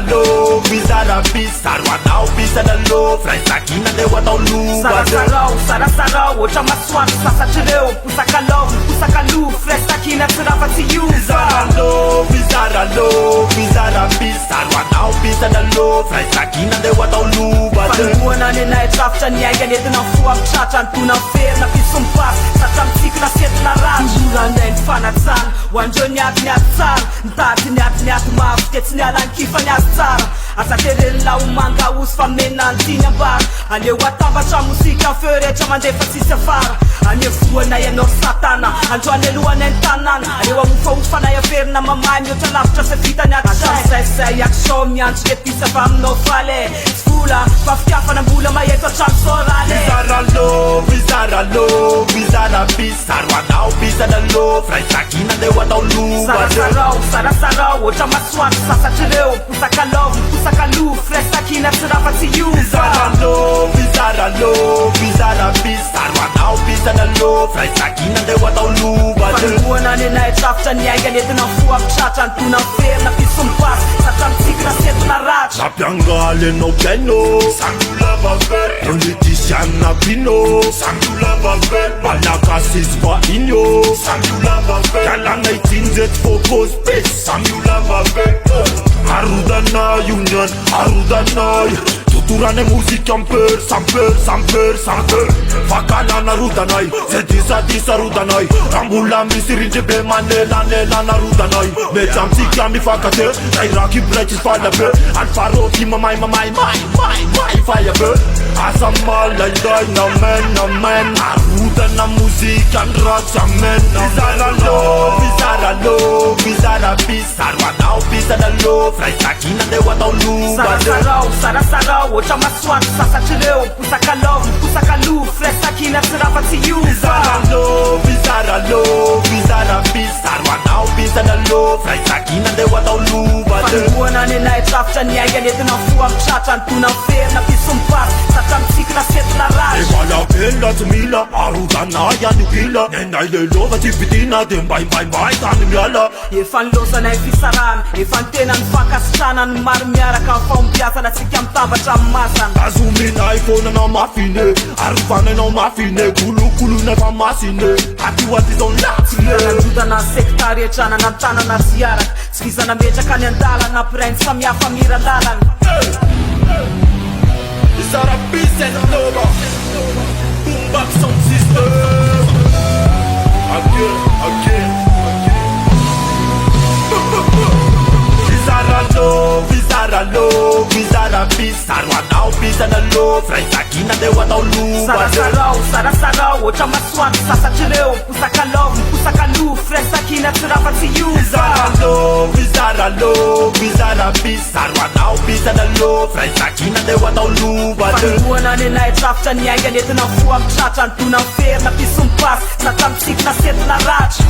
Bizaralo, bizarabis, saroanao bisanalo, fraizakina deu atao lova. Sarasarao, otra masoandro sasatr'ireo Posakalo, posakalo, fraizakina tsy rafatsy io. Bizaralo, bizarabis, saroanao bisanalo, fraizakina deu atao lova. Fanoana ny anay trafitra ny aingany entina mifoa amin'ny tratra antona ferina mpisompasy satra mitsikina setina ratsy oranay ny fanatsana ho andreo niaty tsara nitady mavy tsy niala ny kifa ny azy tsara asa terelina ho manga osy fa menantiny ambara aneo atambatra mosika feo rehetra mandefa tsisy afara aneo voanay anao satana androany alohanay ny tanàna aneo amofaofanay averina mamay mihoatra lavitra sa vitany atrasaizay action miantso le pisa fa aminao fale vola fafikafana mbola maheto atrano sorale. Bizaralo, bizarabis, saroanao bisanalo, fraizakina deu atao lova. Sarasarao, otra masoandro sasatr'ireo posakalo, fraizakina tsy rafatsy io. Bizaralo, bizarabis, saroanao bisanalo, fraizakina deu atao lova. Fanoana ny anay trafitra ny aingany entina mifoa amin'ny tratra antona ferina mpisompasy satra mitsikina setina ratsy. Napiangaly anao piaino, sandola vavel, politisiana pino, sandola vavel, malagasy izy vahiny o, sandola vavel, kalana itsinjety fôkôzy pesy, sandola vavel, arodanay union, arodanay tuturane muzika samper vakalana rodanay zay disatisa rodanay rambola misy rindry be manelana rodanay mety amitsika mifakate zay raky braiky falabe alfaroky mamay fayabe asa malailay namen arodana muzika ndratsy amen. Bizaralo, bizarabis, saroanao bisanalo, fraizakina deu atao lova. Sarasarao, otra masoandro sasatr'ireo posakalo, fraizakina tsy rafatsy io. Bizaralo, bizarabis, saroanao bisanalo, fraizakina deu atao lova. Fanoana ny anay trafitra ny aingany entina mifoa amin'ny tratra antona ferina mpisompasy satra mitsikina setina ratsy. Evalapela tsy mila arodanay any pila nenay le lova tsy vitina de mbaimbaimbai tany miala. Efa nilozanay fisarana efa nitena ny fankasitrana ny maro miaraka ny faombiazana tsika mitambatra amin'ny masana. Azominay fonanao mafine arofananao mafine kolokolonay fa masine atoaty zao latsine nanjotana sektary etrana na tanana ziaraka tsy vizana metraka ny andalana pirainy samihafa mira lalana. Bizarabis and Nova Boombox sound system Again Bizaralo, bizarabis, saroanao bisanalo, fraizakina deu atao lova. Sarasarao, otra masoandro sasatr'ireo posakalo, fraizakina tsy rafatsy io. Bizaralo, bizarabis, saroanao bisanalo, fraizakina deu atao lova. Fanoana ny anay trafitra ny aingany entina mifoa amin'ny tratra antona ferina mpisompasy satra mitsikina setina ratsy.